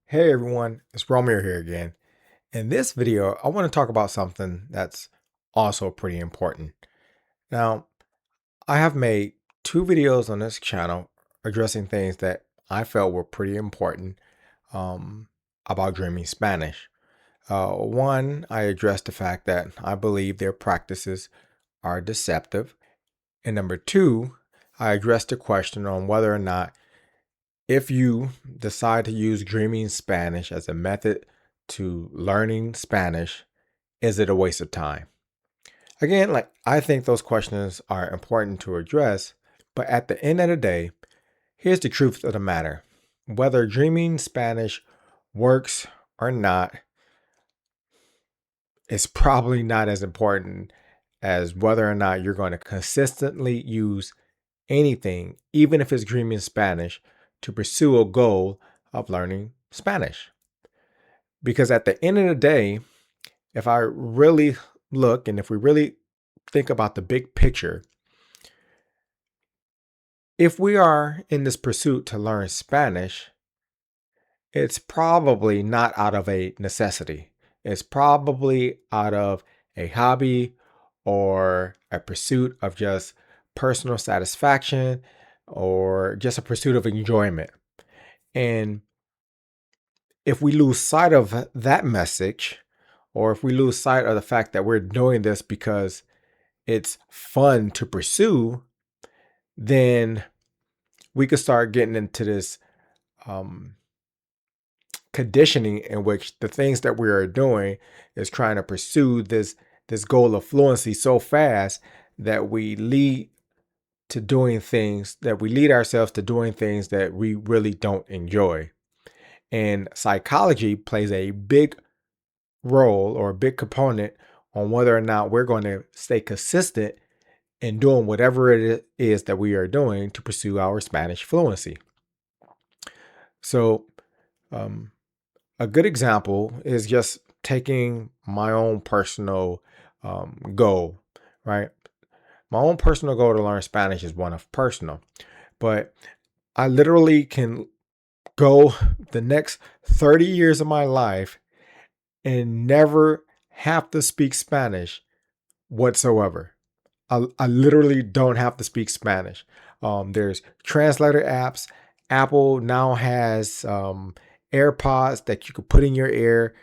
Hey everyone, it's Romeo here again. In this video, I want to talk about something that's also pretty important. Now, I have made two videos on this channel addressing things that I felt were pretty important um, about dreaming Spanish. One, I addressed the fact that I believe their practices are deceptive. And number two, I addressed the question on whether or not if you decide to use Dreaming Spanish as a method to learning Spanish, is it a waste of time? Again, I think those questions are important to address, but at the end of the day, here's the truth of the matter. Whether Dreaming Spanish works or not is probably not as important as whether or not you're going to consistently use anything, even if it's Dreaming Spanish, to pursue a goal of learning Spanish. Because at the end of the day, if I really look and if we really think about the big picture, if we are in this pursuit to learn Spanish, it's probably not out of a necessity. It's probably out of a hobby or a pursuit of just personal satisfaction or just a pursuit of enjoyment. And if we lose sight of that message, or if we lose sight of the fact that we're doing this because it's fun to pursue, then we could start getting into this um, conditioning in which the things that we are doing is trying to pursue this goal of fluency so fast that we lead ourselves to doing things that we really don't enjoy. And psychology plays a big role or a big component on whether or not we're going to stay consistent in doing whatever it is that we are doing to pursue our Spanish fluency. So, um, a good example is just taking my own personal goal, right? My own personal goal to learn Spanish is one of personal, but I literally can go the next 30 years of my life and never have to speak Spanish whatsoever. I literally don't have to speak Spanish. There's translator apps. Apple now has AirPods that you could put in your ear,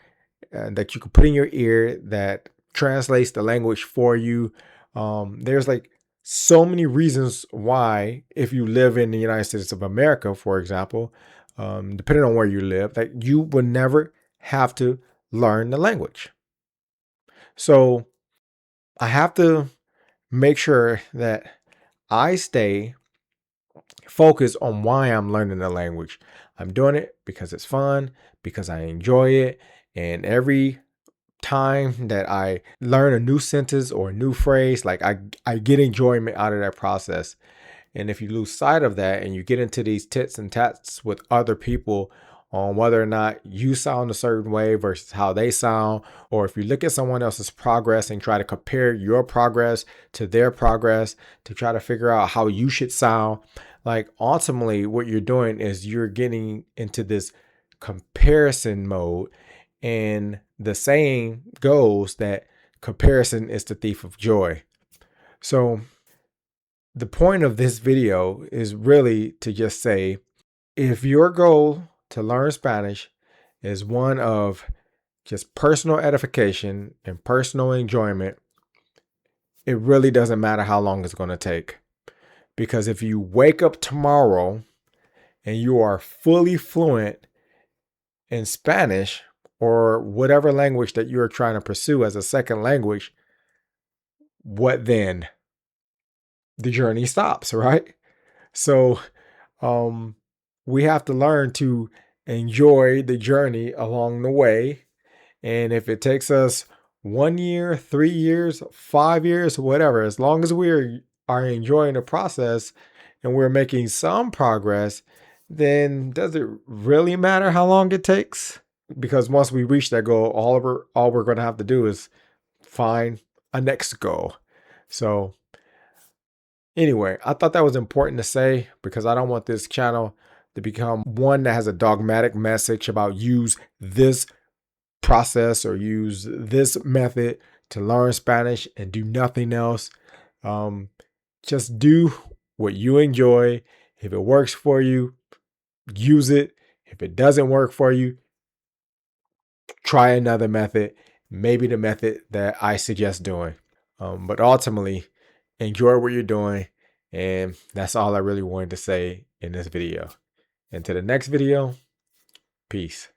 that translates the language for you. There's like so many reasons why, if you live in the United States of America, for example, depending on where you live, that you would never have to learn the language. So I have to make sure that I stay focused on why I'm learning the language. I'm doing it because it's fun, because I enjoy it. And every time that I learn a new sentence or a new phrase, I get enjoyment out of that process. And if you lose sight of that and you get into these tits and tats with other people on whether or not you sound a certain way versus how they sound, or if you look at someone else's progress and try to compare your progress to their progress to try to figure out how you should sound, like ultimately what you're doing is you're getting into this comparison mode. And the saying goes that comparison is the thief of joy. So the point of this video is really to just say, if your goal to learn Spanish is one of just personal edification and personal enjoyment, it really doesn't matter how long it's going to take. Because if you wake up tomorrow and you are fully fluent in Spanish or whatever language that you're trying to pursue as a second language, what then? The journey stops, right? So we have to learn to enjoy the journey along the way. And if it takes us 1 year, 3 years, 5 years, whatever, as long as are enjoying the process and we're making some progress, then does it really matter how long it takes? Because once we reach that goal, all we're going to have to do is find a next goal. So anyway, I thought that was important to say because I don't want this channel to become one that has a dogmatic message about use this process or use this method to learn Spanish and do nothing else. Just do what you enjoy. If it works for you, use it. If it doesn't work for you, try another method, maybe the method that I suggest doing. But ultimately, enjoy what you're doing. And that's all I really wanted to say in this video. Until the next video, peace.